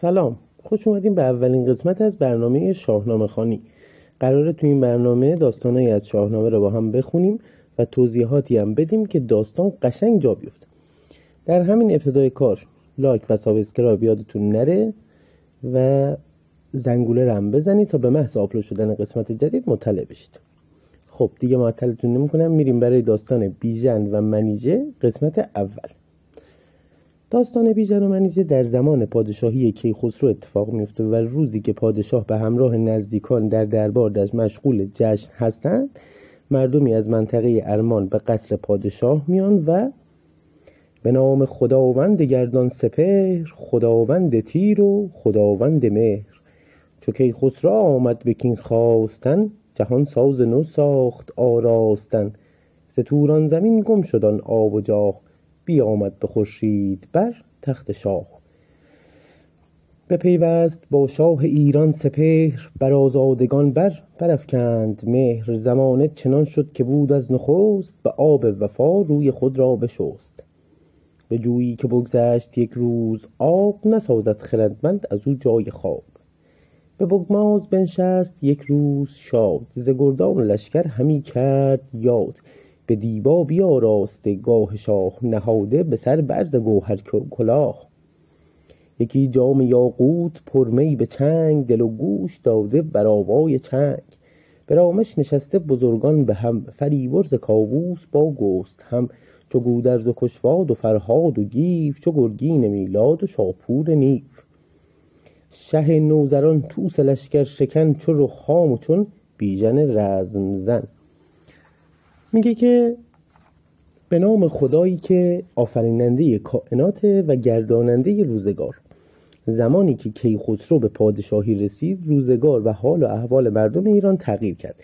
سلام، خوش اومدیم به اولین قسمت از برنامه شاهنامه خوانی. قراره تو این برنامه داستانایی از شاهنامه رو با هم بخونیم و توضیحاتی هم بدیم که داستان قشنگ جا بیفته. در همین ابتدای کار لایک و سابسکرایب یادتون نره و زنگوله رو هم بزنید تا به محض آپلود شدن قسمت جدید مطلع بشید. خب دیگه معطلتون نمی‌کنم، میریم برای داستان بیژن و منیژه قسمت اول. داستان بیژن و منیژه در زمان پادشاهی کیخسرو اتفاق میفته و روزی که پادشاه به همراه نزدیکان در دربار مشغول جشن هستند، مردمی از منطقه ارمان به قصر پادشاه میان و به نام خداوند گردان سپهر، خداوند تیر و خداوند مهر، چو کیخسرو آمد به کین خواستن، جهان ساز نو ساخت آراستن، ز توران زمین گم شد آن آب و جاه، بیامد به خورشید بر تخت شاه. بپیوست با شاه ایران سپهر، بر آزادگان برافکند مهر، زمانه چنان شد که بود از نخست، به آب وفا روی خود را بشست. به جویی که بگذشت یک روز آب، نسازد خردمند از او جای خواب. به بگماز بنشست یک روز شاد، ز گردان لشکر همی کرد یاد. به دیبا بیاراسته گاه شاه، نهاده به سر برز گوهر کلاه. یکی جام یاقوت پرمی به چنگ، دل و گوش داده بر آوای چنگ. به رامش نشسته بزرگان به هم، فریبرز کاووس با گست هم. چو گودرز و کشواد و فرهاد و گیو، چو گرگین میلاد و شاپور نیو. شه نوذران طوس لشکر شکن، چو رخام و چون بیژن رزم زن. میگه که به نام خدایی که آفریننده کائنات و گرداننده روزگار. زمانی که کیخسرو به پادشاهی رسید، روزگار و حال و احوال مردم ایران تغییر کرد.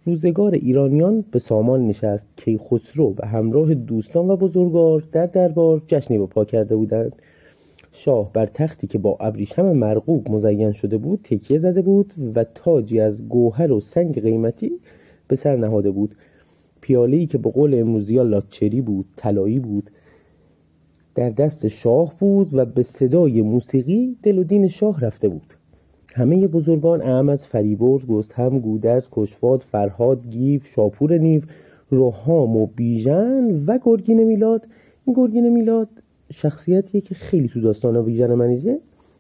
روزگار ایرانیان به سامان نشست. کیخسرو به همراه دوستان و بزرگوار در دربار جشنی برپا کرده بودند. شاه بر تختی که با ابریشم مرغوب مزین شده بود تکیه زده بود و تاجی از گوهر و سنگ قیمتی به سر نهاده بود. پیاله‌ای که به قول امروزی‌ها لاکچری بود، طلایی بود، در دست شاه بود و به صدای موسیقی دل و دین شاه رفته بود. همه بزرگان اعم از فریبرز، گستهم، گودرز، کشواد، فرهاد، گیو، شاپور نیو، رخام و بیژن و گرگین میلاد. این گرگین میلاد شخصیتیه که خیلی تو داستان بیژن و منیژه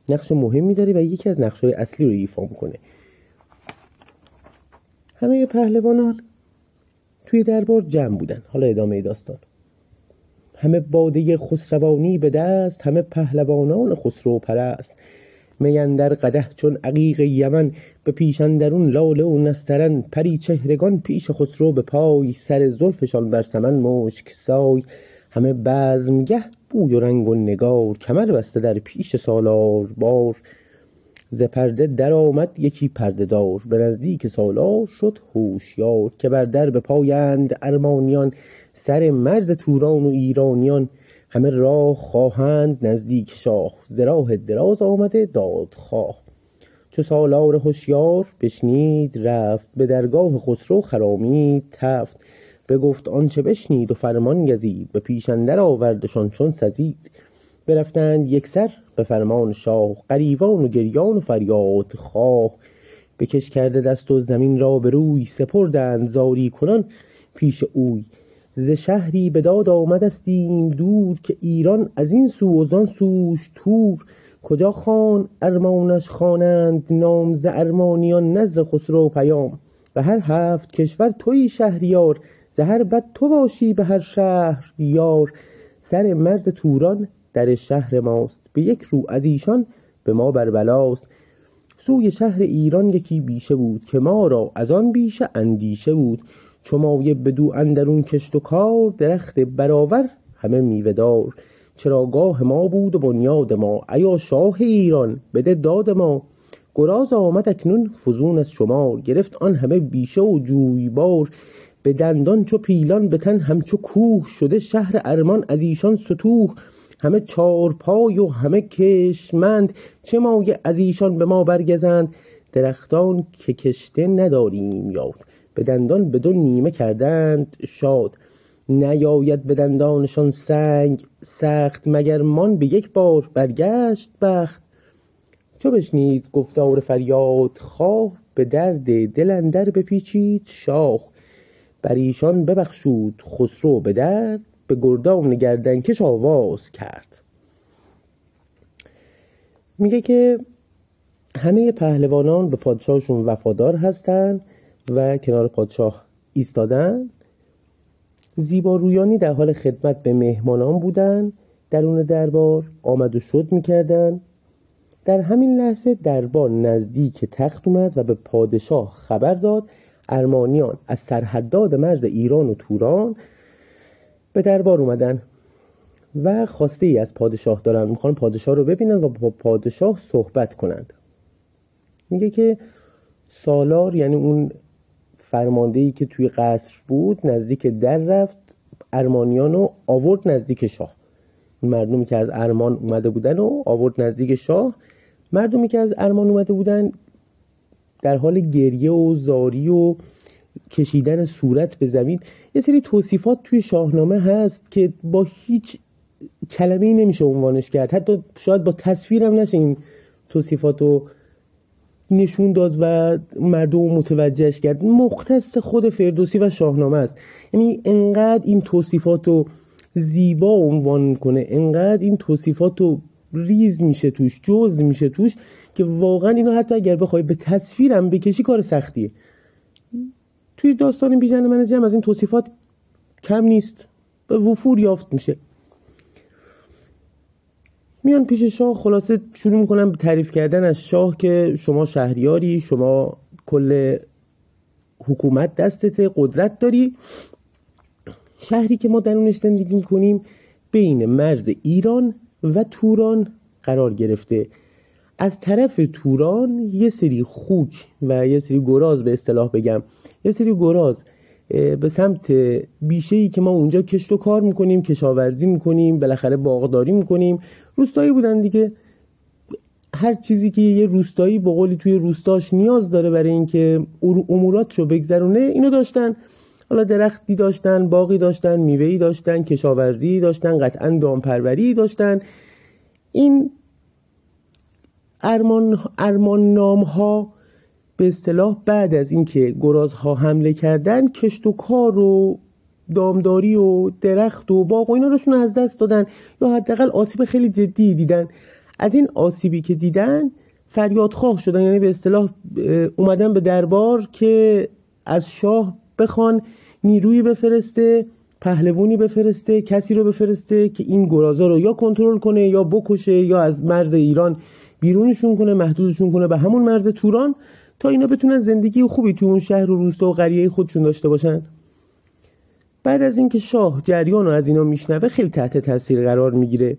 نقش مهمی داره و یکی از نقش‌های اصلی رو ایفا میکنه. همه پهلوانان توی دربار جمع بودن. حالا ادامه داستان. همه باده خسروانی به دست، همه پهلوانان خسرو پرست. می اندر قدح چون عقیق یمن، به پیش اندرون لاله و نسترن. پری چهرگان پیش خسرو به پای، سر زلفشان بر سمن مشک سای. همه بزمگه بوی و رنگ و نگار، کمر بسته در پیش سالار بار. ز پرده در آمد یکی پرده دار، به نزدیک سالار شد هوشیار. که بر در به پایند ارمانیان، سر مرز توران و ایرانیان. همه راه خواهند نزدیک شاه، ز راه دراز آمده دادخواه. چو سالار هوشیار بشنید رفت، به درگاه خسرو خرامید تفت. بگفت آنچه بشنید و فرمان گزید، به پیش اندر آوردشان چون سزید. برفتند یکسر به فرمان شاه، غریوان و گریان و فریاد خواه. بکش کرده دست و زمین را به روی، سپردند زاری کنان پیش اوی. ز شهری به داد آمدستیم دور، که ایران از این سو و زان سوش تور. کجا خان ارمانش خوانند نام، ز ارمانیان نزد خسرو پیام. و هر 7 کشور تویی شهریار، ز هر بد تو باشی به هر شهر یار. سر مرز توران در شهر ماست، به یک رو از ایشان به ما بر بلاست. سوی شهر ایران یکی بیشه بود، که ما را از آن بیشه اندیشه بود. چو مایه بدو اندرون کشت و کار، درخت برآور همه میوه دار. چراگاه ما بود و بنیاد ما، ایا شاه ایران بده داد ما. گراز آمد اکنون فزون از شمار، گرفت آن همه بیشه و جویبار. به دندان چو پیلان به تن همچو کوه، شده شهر ارمان از ایشان ستوه. همه 4 پای و همه کشمند، چه مایه از ایشان به ما برگزند. درختان که کشته نداریم یاد، به دندان به 2 نیمه کردند شاد. نیاید به دندانشان سنگ سخت، مگر مان به یک بار برگشت بخت. چو بشنید گفتار فریاد خواه، به درد دل اندر بپیچید شاه. بر ایشان ببخشود خسرو به درد، به گردان گردنکش آواز کرد. میگه که همه پهلوانان به پادشاهشون وفادار هستن و کنار پادشاه ایستادن. زیبارویانی در حال خدمت به مهمانان بودن، درون دربار آمد و شد میکردن. در همین لحظه دربار نزدیک تخت اومد و به پادشاه خبر داد ارمانیان از سرحدات مرز ایران و توران به دربار اومدن و خواسته ای از پادشاه دارن، میخوان پادشاه رو ببینن و با پادشاه صحبت کنند. میگه که سالار، یعنی اون فرماندهی که توی قصر بود، نزدیک در رفت، ارمانیان رو آورد نزدیک شاه. مردمی که از ارمان اومده بودن و آورد نزدیک شاه. مردمی که از ارمان اومده بودن در حال گریه و زاری و کشیدن صورت به زمین. یه سری توصیفات توی شاهنامه هست که با هیچ کلمه‌ای نمیشه عنوانش کرد، حتی شاید با تصویرم نشه این توصیفاتو نشون داد و مردم متوجهش کرد. مختص خود فردوسی و شاهنامه است. یعنی انقدر این توصیفاتو زیبا عنوان میکنه، انقدر این توصیفاتو ریز میشه توش، جز میشه توش، که واقعا اینو حتی اگر بخوای به تصویرم بکشی کار سختیه. توی داستان بیژن منوچهر هم از این توصیفات کم نیست، به وفور یافت میشه. میان پیش شاه، خلاصه شروع میکنن به تعریف کردن از شاه که شما شهریاری، شما کل حکومت دستته، قدرت داری. شهری که ما درونش زندگی میکنیم بین مرز ایران و توران قرار گرفته. از طرف توران یه سری خوک و یه سری گراز، به اصطلاح بگم یه سری گراز به سمت بیشه‌ای که ما اونجا کشت و کار میکنیم، کشاورزی میکنیم، بالاخره باغداری میکنیم. روستایی بودن دیگه. هر چیزی که یه روستایی به قولی توی روستاش نیاز داره برای اینکه اموراتشو بگذرونه، اینو داشتن. حالا درختی داشتن، باغی داشتن، میوه‌ای داشتن، کشاورزی داشتن، قطعاً دامپروری داشتن. این ارمان نام ها به اصطلاح بعد از اینکه گرازها حمله کردن، کشت و کار و دامداری و درخت و باغ و اینا روشون از دست دادن، یا حداقل آسیب خیلی جدی دیدن. از این آسیبی که دیدن فریادخواه شدن، یعنی به اصطلاح اومدن به دربار که از شاه بخوان نیرویی بفرسته، پهلوانی بفرسته، کسی رو بفرسته که این گرازا رو یا کنترل کنه یا بکشه یا از مرز ایران بیرونشون کنه، محدودشون کنه به همون مرز توران، تا اینا بتونن زندگی خوبی تو اون شهر و روستا و قریه خودشون داشته باشن. بعد از اینکه شاه جریان رو از اینا میشنوه، خیلی تحت تاثیر قرار میگیره.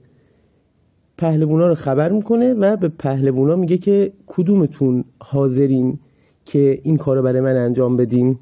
پهلوانا رو خبر میکنه و به پهلوانا میگه که کدومتون حاضرین که این کارو برای من انجام بدین.